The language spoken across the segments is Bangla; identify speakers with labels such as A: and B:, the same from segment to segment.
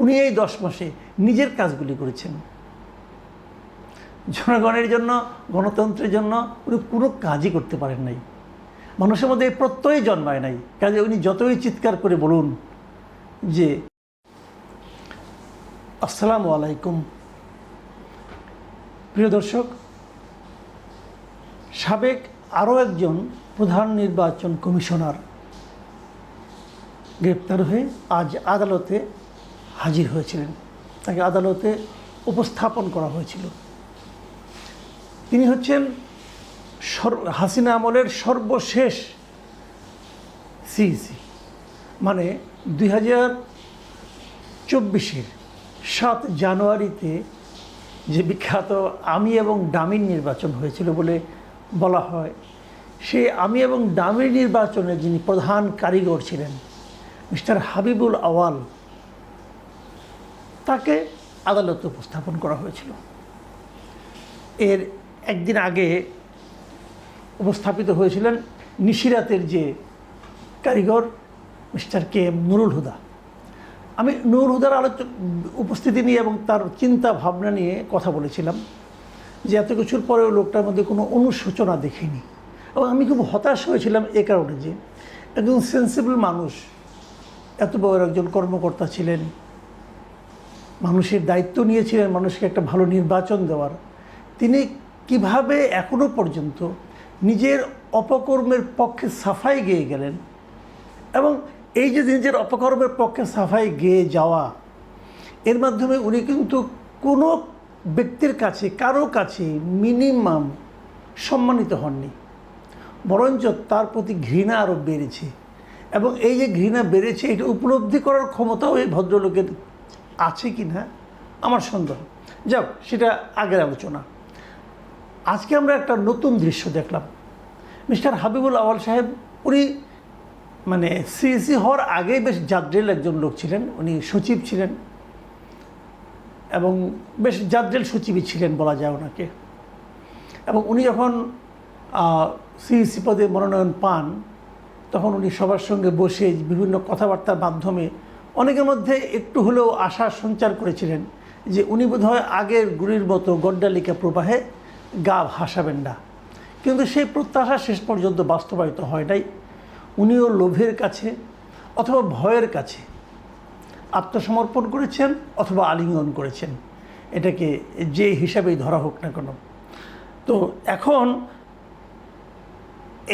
A: উনি এই 10 মাসে নিজের কাজগুলি করেছেন। জনগণের জন্য, গণতন্ত্রের জন্য উনি কোনো কাজই করতে পারেন নাই। মানুষের মধ্যে এই প্রত্যয় জন্মায় নাই। কাজে উনি যতই চিৎকার করে বলুন যে আসসালামু আলাইকুম, প্রিয় দর্শক, সাবেক আরও একজন প্রধান নির্বাচন কমিশনার গ্রেপ্তার হয়ে আজ আদালতে হাজির হয়েছিলেন। তাকে আদালতে উপস্থাপন করা হয়েছিল। তিনি হচ্ছেন হাসিনা আমলের সর্বশেষ সিইসি, মানে 2024-এর 7 জানুয়ারিতে যে বিখ্যাত আমি এবং ডামির নির্বাচন হয়েছিল বলে বলা হয়, সেই আমি এবং ডামির নির্বাচনে যিনি প্রধান কারিগর ছিলেন মিস্টার হাবিবুল আওয়াল, তাকে আদালতে উপস্থাপন করা হয়েছিল। এর একদিন আগে উপস্থাপিত হয়েছিলেন নিশিরাতের যে কারিগর mister K M Nurul Huda. আমি নুরুল হুদার উপস্থিতি নিয়ে এবং তার চিন্তা ভাবনা নিয়ে কথা বলেছিলাম যে এত কিছুর পরেও লোকটার মধ্যে কোনো অনুশোচনা দেখিনি। এবং আমি খুব হতাশ হয়েছিলাম এ কারণে যে একজন সেন্সিবল মানুষ, এত বড় একজন কর্মকর্তা ছিলেন, মানুষের দায়িত্ব নিয়েছিলেন মানুষকে একটা ভালো নির্বাচন দেওয়ার, তিনি কিভাবে এখনও পর্যন্ত নিজের অপকর্মের পক্ষে সাফাই গেয়ে গেলেন। এবং এই যে নিজের অপকর্মের পক্ষে সাফাই গেয়ে যাওয়া, এর মাধ্যমে উনি কিন্তু কোনো ব্যক্তির কাছে, কারো কাছে মিনিমাম সম্মানিত হননি, বরঞ্চ তার প্রতি ঘৃণা আরও বেড়েছে। এবং এই যে ঘৃণা বেড়েছে, এটা উপলব্ধি করার ক্ষমতাও এই ভদ্রলোকের আছে কি না আমার সন্দেহ। যাক, সেটা আগের আলোচনা। আজকে আমরা একটা নতুন দৃশ্য দেখলাম। মিস্টার হাবিবুল আওয়াল সাহেব, উনি মানে সিইসি হওয়ার আগেই বেশ জাদ্রেল একজন লোক ছিলেন। উনি সচিব ছিলেন এবং বেশ জাদ্রেল সচিবই ছিলেন বলা যায় ওনাকে। এবং উনি যখন সিইসি পদে মনোনয়ন পান, তখন উনি সবার সঙ্গে বসে বিভিন্ন কথাবার্তার মাধ্যমে অনেকের মধ্যে একটু হলেও আশা সঞ্চার করেছিলেন যে উনি বোধহয় আগের গুলির মতো গড্ডালিকা প্রবাহে গা ভাসাবেন না। কিন্তু সেই প্রত্যাশা শেষ পর্যন্ত বাস্তবায়িত হয় নাই। উনিও লোভের কাছে অথবা ভয়ের কাছে আত্মসমর্পণ করেছেন অথবা আলিঙ্গন করেছেন, এটাকে যে হিসাবেই ধরা হোক না কেন। তো এখন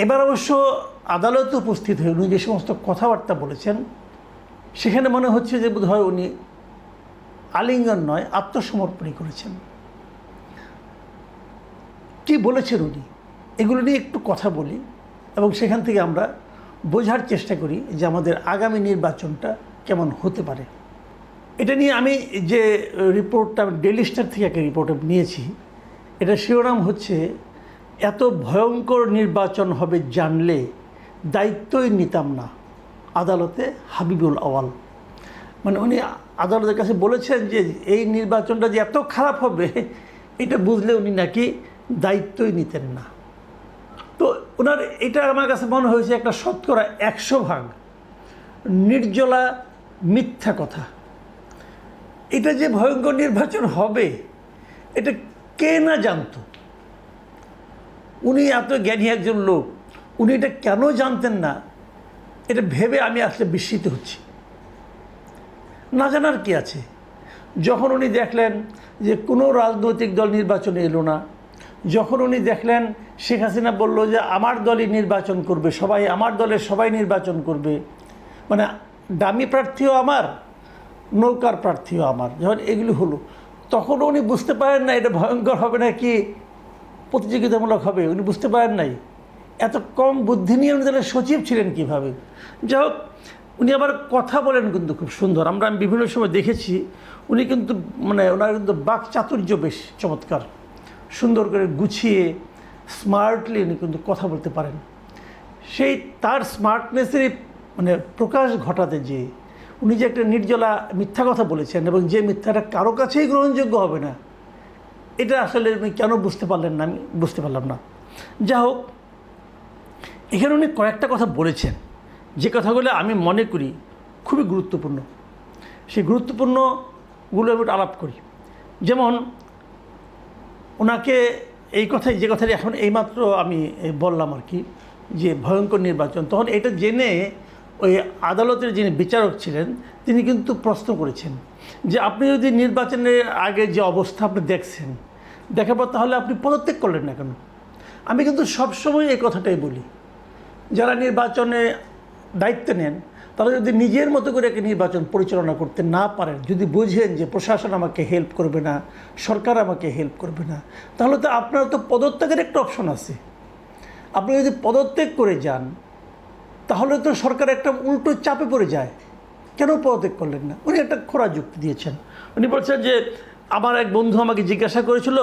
A: এবার অবশ্য আদালতে উপস্থিত হয়ে উনি যে সমস্ত কথাবার্তা বলেছেন, সেখানে মনে হচ্ছে যে বোধহয় উনি আলিঙ্গন নয়, আত্মসমর্পণই করেছেন। কি বলেছেন উনি, এগুলো নিয়ে একটু কথা বলি এবং সেখান থেকে আমরা বোঝার চেষ্টা করি যে আমাদের আগামী নির্বাচনটা কেমন হতে পারে। এটা নিয়ে আমি যে রিপোর্টটা ডেইলি স্টার থেকে একটা রিপোর্ট নিয়েছি, এটা শিরোনাম হচ্ছে এত ভয়ঙ্কর নির্বাচন হবে জানলে দায়িত্বই নিতাম না, আদালতে হাবিবুল আওয়াল। মানে উনি আদালতের কাছে বলেছেন যে এই নির্বাচনটা যে এত খারাপ হবে, এটা বুঝলে উনি নাকি দায়িত্বই নিতেন না। তো ওনার এটা আমার কাছে মনে হয়েছে একটা 100% নির্জলা মিথ্যা কথা। এটা যে ভয়ঙ্কর নির্বাচন হবে, এটা কে না জানতো। উনি এত জ্ঞানী একজন লোক, উনি এটা কেন জানতেন না, এটা ভেবে আমি আসলে বিস্মিত হচ্ছি। না জানার কি আছে? যখন উনি দেখলেন যে কোনো রাজনৈতিক দল নির্বাচনে এলো না, যখন উনি দেখলেন শেখ হাসিনা বলল যে আমার দলই নির্বাচন করবে, সবাই আমার দলের সবাই নির্বাচন করবে, মানে দামি প্রার্থীও আমার, নৌকার প্রার্থীও আমার, যখন এগুলি হলো, তখন উনি বুঝতে পারেন না এটা ভয়ঙ্কর হবে না কি প্রতিযোগিতামূলক হবে। উনি বুঝতে পারেন নাই। এত কম বুদ্ধি নিয়ে উনি তাহলে সচিব ছিলেন কীভাবে? যাই হোক, উনি আবার কথা বলেন কিন্তু খুব সুন্দর। আমি বিভিন্ন সময় দেখেছি উনি কিন্তু মানে ওনার কিন্তু বাক চাতুর্য বেশ চমৎকার, সুন্দর করে গুছিয়ে স্মার্টলি উনি কিন্তু কথা বলতে পারেন। সেই তার স্মার্টনেসেরই মানে প্রকাশ ঘটাতে যে উনি যে একটা নির্জলা মিথ্যা কথা বলেছেন এবং যে মিথ্যাটা কারো কাছেই গ্রহণযোগ্য হবে না, এটা আসলে উনি কেন বুঝতে পারলেন না, আমি বুঝতে পারলাম না। যা হোক, এখানে উনি কয়েকটা কথা বলেছেন যে কথাগুলো আমি মনে করি খুবই গুরুত্বপূর্ণ। সেই গুরুত্বপূর্ণগুলো একটু আলাপ করি। যেমন ওনাকে এই কথাই, যে কথাটি এখন এইমাত্র আমি বললাম আর কি, যে ভয়ঙ্কর নির্বাচন, তখন এটা জেনে ওই আদালতের যিনি বিচারক ছিলেন তিনি কিন্তু প্রশ্ন করেছেন যে আপনি যদি নির্বাচনের আগে যে অবস্থা আপনি দেখছেন, দেখার পর তাহলে আপনি পদত্যাগ করলেন না কেন? আমি কিন্তু সবসময় এই কথাটাই বলি, যারা নির্বাচনে দায়িত্ব নেন তারা যদি নিজের মতো করে একটা নির্বাচন পরিচালনা করতে না পারেন, যদি বুঝেন যে প্রশাসন আমাকে হেল্প করবে না, সরকার আমাকে হেল্প করবে না, তাহলে তো আপনার তো পদত্যাগের একটা অপশন আছে। আপনি যদি পদত্যাগ করে যান তাহলে তো সরকার একটা উল্টো চাপে পড়ে যায়, কেন পদত্যাগ করলেন না? উনি একটা খোঁড়া যুক্তি দিয়েছেন। উনি বলছেন যে আমার এক বন্ধু আমাকে জিজ্ঞাসা করেছিল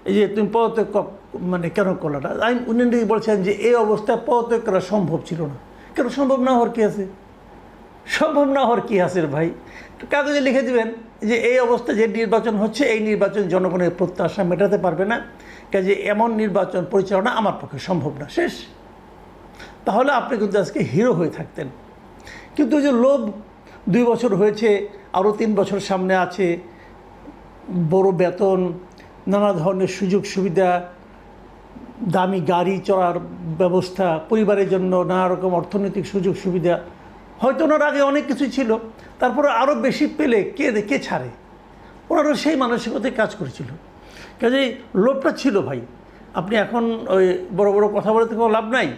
A: এই যে তুমি পদত্যাগ মানে কেন করলে না। উনি বলছেন যে এই অবস্থায় পদত্যাগ করা সম্ভব ছিল না। কেন সম্ভব না হওয়ার কী আছে? সম্ভব না হওয়ার কী আছে ভাই? কাগজে লিখে দেবেন যে এই অবস্থায় যে নির্বাচন হচ্ছে এই নির্বাচন জনগণের প্রত্যাশা মেটাতে পারবে না, কাজে এমন নির্বাচন পরিচালনা আমার পক্ষে সম্ভব না, শেষ। তাহলে আপনি কিন্তু আজকে হিরো হয়ে থাকতেন। কিন্তু যে লোভ, 2 বছর হয়েছে, আরও 3 বছর সামনে আছে, বড় বেতন, নানা ধরনের সুযোগ সুবিধা, দামি গাড়ি চড়ার ব্যবস্থা, পরিবারের জন্য নানা রকম অর্থনৈতিক সুযোগ সুবিধা, হয়তো ওনার আগে অনেক কিছু ছিল, তারপরে আরও বেশি পেলে কে ছাড়ে? ওনারও সেই মানসিকতায় কাজ করেছিল, কাজেই লোভটা ছিল ভাই। আপনি এখন ওই বড় বড় কথা বলে তো লাভ নাই।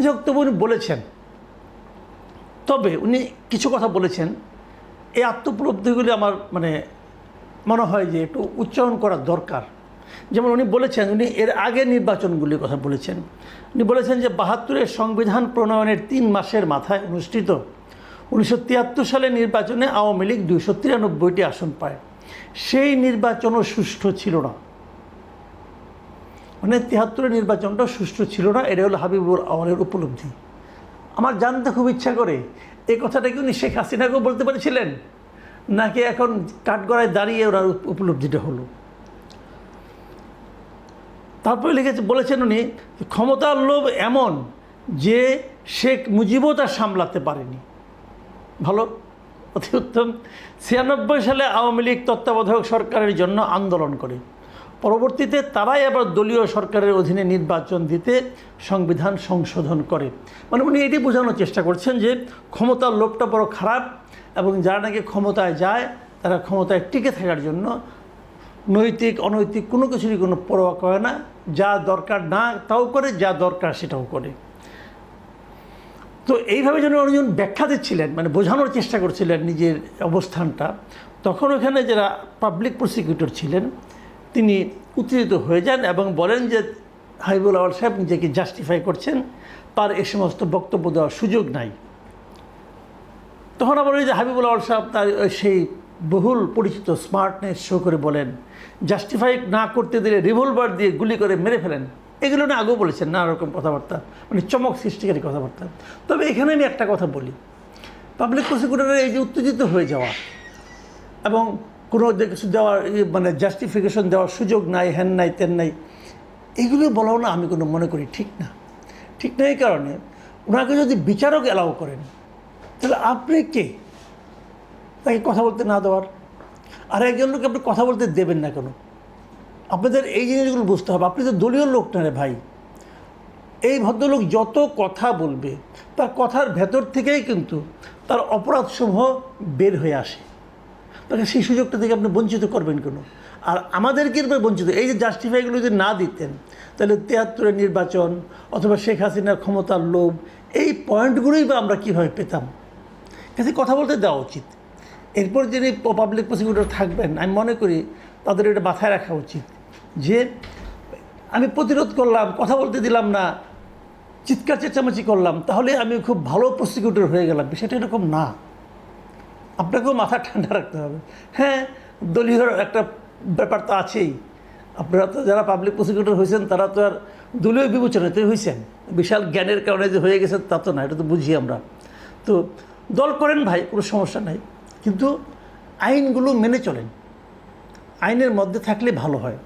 A: যাক, তবু উনি বলেছেন, তবে উনি কিছু কথা বলেছেন, এই আত্মোপলব্ধিগুলি আমার মনে হয় যে একটু উচ্চারণ করা দরকার। যেমন উনি বলেছেন, উনি এর আগে নির্বাচনগুলির কথা বলেছেন। উনি বলেছেন যে 72-এর সংবিধান প্রণয়নের 3 মাসের মাথায় অনুষ্ঠিত 1973 সালে নির্বাচনে আওয়ামী লীগ 293টি আসন পায়। সেই নির্বাচনও সুষ্ঠু ছিল না। 73-এর নির্বাচনটা সুষ্ঠু ছিল না, এটা হলো হাবিবুল আওয়ালের উপলব্ধি। আমার জানতে খুব ইচ্ছা করে, এই কথাটা কি উনি শেখ হাসিনাকেও বলতে পেরেছিলেন, নাকি এখন কাঠগড়ায় দাঁড়িয়ে ওনার উপলব্ধিটা হলো? তারপরে বলেছেন উনি, ক্ষমতার লোভ এমন যে শেখ মুজিবও তা সামলাতে পারেনি। ভালো, অতি উত্তম। 96 সালে আওয়ামী লীগ তত্ত্বাবধায়ক সরকারের জন্য আন্দোলন করে, পরবর্তীতে তারাই আবার দলীয় সরকারের অধীনে নির্বাচন দিতে সংবিধান সংশোধন করে। উনি এটি বোঝানোর চেষ্টা করছেন যে ক্ষমতার লোভটা বড় খারাপ, এবং যারা নাকি ক্ষমতায় যায় তারা ক্ষমতায় টিকে থাকার জন্য নৈতিক অনৈতিক কোনো কিছুরই কোনো পরোয়া করে না, যা দরকার না তাও করে, যা দরকার সেটাও করে। তো এইভাবে যেন উনি ব্যাখ্যা দিচ্ছিলেন, বোঝানোর চেষ্টা করছিলেন নিজের অবস্থানটা, তখন ওখানে যারা পাবলিক প্রসিকিউটর ছিলেন তিনি উত্তেজিত হয়ে যান এবং বলেন যে হাবিবুল আওয়াল সাহেব নিজেকে জাস্টিফাই করছেন, তার এ সমস্ত বক্তব্য দেওয়ার সুযোগ নাই। তখন আবার ওই যে হাবিবুল আওয়াল সাহেব তার সেই বহুল পরিচিত স্মার্টনেস শো করে বলেন, জাস্টিফাই না করতে দিলে রিভলভার দিয়ে গুলি করে মেরে ফেলেন। এগুলো না আগেও বলেছেন, নানা রকম কথাবার্তা, চমক সৃষ্টিকারী কথাবার্তা। তবে এখানে আমি একটা কথা বলি, পাবলিক প্রসিকিউটরের এই যে উত্তেজিত হয়ে যাওয়া এবং কোনো কিছু দেওয়ার জাস্টিফিকেশন দেওয়ার সুযোগ নাই, হ্যান নাই তেন নাই, এগুলো বলাও না আমি কোনো মনে করি ঠিক না। ঠিক না এই কারণে, ওনাকে যদি বিচারক অ্যালাউ করেন তাহলে আপনি কে তাকে কথা বলতে না দেওয়ার? আর একজন লোক আপনি কথা বলতে দেবেন না কেন? আপনাদের এই জিনিসগুলো বুঝতে হবে। আপনি তো দলীয় লোক না রে ভাই। এই ভদ্রলোক যত কথা বলবে তার কথার ভেতর থেকেই কিন্তু তার অপরাধসমূহ বের হয়ে আসে। তাকে সেই সুযোগটা থেকে আপনি বঞ্চিত করবেন কেন? আর আমাদেরকে বঞ্চিত, এই যে জাস্টিফাইগুলো যদি না দিতেন তাহলে 73-এর নির্বাচন অথবা শেখ হাসিনার ক্ষমতার লোভ, এই পয়েন্টগুলোই বা আমরা কীভাবে পেতাম? কাছে কথা বলতে দেওয়া উচিত। এরপর যিনি পাবলিক প্রসিকিউটর থাকবেন, আমি মনে করি তাদের এটা মাথায় রাখা উচিত যে আমি প্রতিরোধ করলাম, কথা বলতে দিলাম না, চিৎকার চেঁচামেচি করলাম, তাহলে আমি খুব ভালো প্রসিকিউটর হয়ে গেলাম। বিষয়টা এরকম না। আপনাকেও মাথা ঠান্ডা রাখতে হবে। হ্যাঁ, দলীয় একটা ব্যাপার তো আছেই। আপনারা তো যারা পাবলিক প্রসিকিউটর হয়েছেন তারা তো আর দলীয় বিবেচনাতে হয়েছেন, বিশাল জ্ঞানের কারণে যে হয়ে গেছেন তা তো না, এটা তো বুঝি আমরা। তো দল করেন ভাই, কোনো সমস্যা নাই, কিন্তু আইনগুলো মেনে চলেন, আইনের মধ্যে থাকলে ভালো হয়।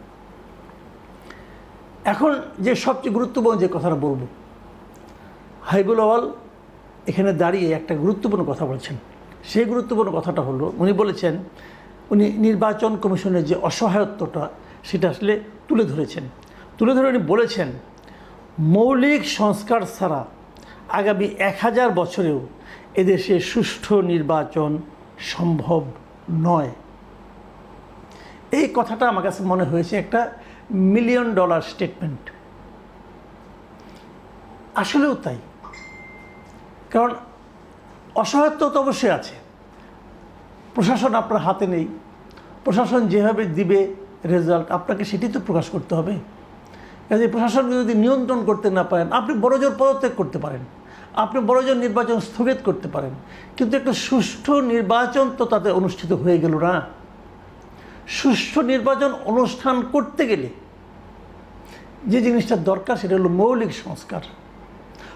A: এখন যে সবচেয়ে গুরুত্বপূর্ণ যে কথাটা বলবো, হাবিবুল আওয়াল এখানে দাঁড়িয়ে একটা গুরুত্বপূর্ণ কথা বলছেন। সেই গুরুত্বপূর্ণ কথাটা হলো উনি বলেছেন, উনি নির্বাচন কমিশনের যে অসহায়ত্বটা সেটা আসলে তুলে ধরেছেন। তুলে ধরে উনি বলেছেন, মৌলিক সংস্কার ছাড়া আগামী 1000 বছরেও এদেশে সুষ্ঠু নির্বাচন সম্ভব নয়। এই কথাটা আমার কাছে মনে হয়েছে একটা $1 মিলিয়ন স্টেটমেন্ট। আসলেও তাই, কারণ অসহায়ত্ব তো অবশ্যই আছে। প্রশাসন আপনার হাতে নেই, প্রশাসন যেভাবে দিবে রেজাল্ট আপনাকে সেটি তো প্রকাশ করতে হবে। কাজে প্রশাসনকে যদি নিয়ন্ত্রণ করতে না পারেন, আপনি বড়জোর পদত্যাগ করতে পারেন, আপনি বড়জোর নির্বাচন স্থগিত করতে পারেন, কিন্তু একটা সুষ্ঠু নির্বাচন তো তাতে অনুষ্ঠিত হয়ে গেল না। সুষ্ঠু নির্বাচন অনুষ্ঠান করতে গেলে যে জিনিসটা দরকার সেটা হলো মৌলিক সংস্কার।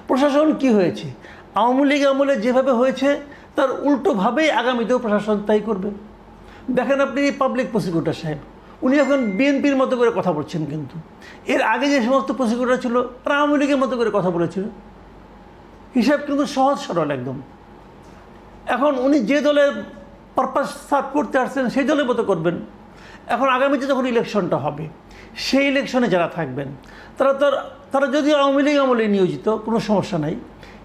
A: প্রশাসন কি হয়েছে, আওয়ামী লীগ আমলে যেভাবে হয়েছে তার উল্টোভাবেই আগামীতেও প্রশাসন তাই করবে। দেখেন আপনি পাবলিক প্রসিকিউটর সাহেব, উনি এখন বিএনপির মতো করে কথা বলছেন, কিন্তু এর আগে যে সমস্ত প্রসিকিউটর ছিল তারা আওয়ামী লীগের মতো করে কথা বলেছিল। হিসাব কিন্তু সহজ সরল একদম। এখন উনি যে দলের পারপাস সার্ভ করতে আসছেন সেই দলের মতো করবেন। এখন আগামীতে যখন ইলেকশনটা হবে, সেই ইলেকশনে যারা থাকবেন তারা যদিও আওয়ামী লীগ আমলে নিয়োজিত, কোনো সমস্যা নাই,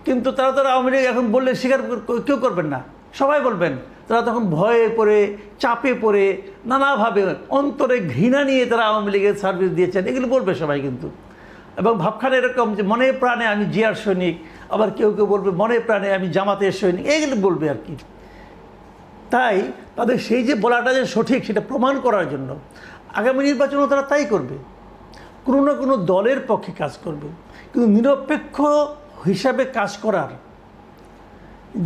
A: কিন্তু তারা আওয়ামী লীগ এখন বললে স্বীকার কেউ করবেন না, সবাই বলবেন। তারা তখন ভয়ে পড়ে, চাপে পড়ে, নানাভাবে অন্তরে ঘৃণা নিয়ে তারা আওয়ামী লীগের সার্ভিস দিয়েছেন, এগুলো বলবে সবাই কিন্তু। এবং ভাবখানে এরকম যে মনে প্রাণে আমি জিয়ার সৈনিক, আবার কেউ কেউ বলবে মনে প্রাণে আমি জামাতের সৈনিক, এইগুলো বলবে আর কি। তাই তাদের সেই যে বলাটা যে সঠিক সেটা প্রমাণ করার জন্য আগামী নির্বাচনও তারা তাই করবে, কোনো না কোনো দলের পক্ষে কাজ করবে। কিন্তু নিরপেক্ষ হিসাবে কাজ করার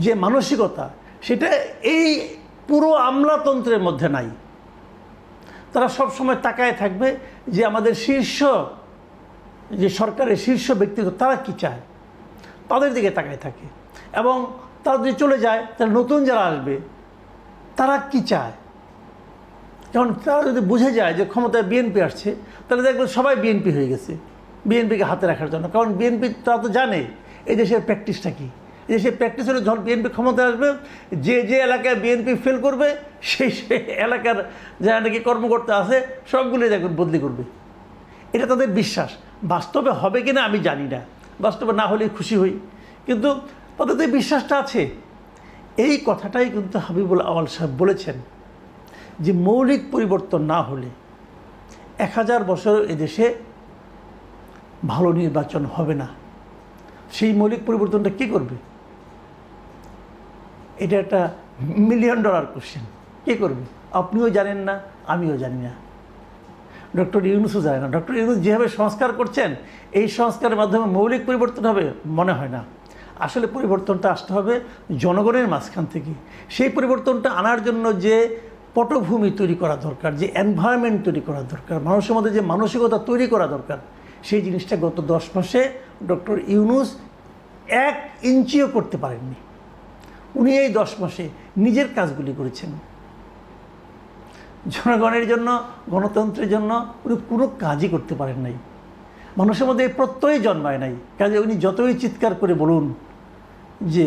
A: যে মানসিকতা সেটা এই পুরো আমলাতন্ত্রের মধ্যে নাই। তারা সব সময় তাকায় থাকবে যে আমাদের শীর্ষ যে সরকারের শীর্ষ ব্যক্তিত্ব তারা কি চায়, তাদের দিকে তাকায় থাকে। এবং তারা যদি চলে যায় তাহলে নতুন যারা আসবে তারা কি চায়। কারণ তারা যদি বুঝে যায় যে ক্ষমতায় বিএনপি আসছে, তাহলে দেখবেন সবাই বিএনপি হয়ে গেছে বিএনপিকে হাতে রাখার জন্য। কারণ বিএনপি তারা তো জানে এই দেশের প্র্যাকটিসটা কী। এই দেশের প্র্যাকটিস হলে যখন বিএনপি ক্ষমতায় আসবে, যে যে এলাকায় বিএনপি ফেল করবে সেই এলাকার যারা নাকি কর্মকর্তা আছে সবগুলোই দেখবেন বদলি করবে। এটা তাদের বিশ্বাস। বাস্তবে হবে কিনা আমি জানি না, বাস্তবে না হলে খুশি হই, কিন্তু তাদের তো বিশ্বাসটা আছে। এই কথাটাই কিন্তু হাবিবুল আউয়াল সাহেব বলেছেন যে মৌলিক পরিবর্তন না হলে 1000 বছর এদেশে ভালো নির্বাচন হবে না। সেই মৌলিক পরিবর্তনটা কী করবে? এটা একটা $1 মিলিয়ন কোশ্চেন। কী করবে? আপনিও জানেন না, আমিও জানি না, ডক্টর ইউনূসও জানে না। ডক্টর ইউনূস যেভাবে সংস্কার করছেন, এই সংস্কারের মাধ্যমে মৌলিক পরিবর্তন হবে মনে হয় না। আসলে পরিবর্তনটা আসতে হবে জনগণের মাঝখান থেকে। সেই পরিবর্তনটা আনার জন্য যে পটভূমি তৈরি করা দরকার, যে এনভায়রনমেন্ট তৈরি করা দরকার, মানুষের মধ্যে যে মানসিকতা তৈরি করা দরকার, সেই জিনিসটা গত 10 মাসে ডক্টর ইউনূস 1 ইঞ্চিও করতে পারেননি। উনি এই 10 মাসে নিজের কাজগুলি করেছেন। জনগণের জন্য, গণতন্ত্রের জন্য উনি কোনো কাজই করতে পারেন নাই। মানুষের মধ্যে এই প্রত্যয় জন্মায় নাই। কাজে উনি যতই চিৎকার করে বলুন যে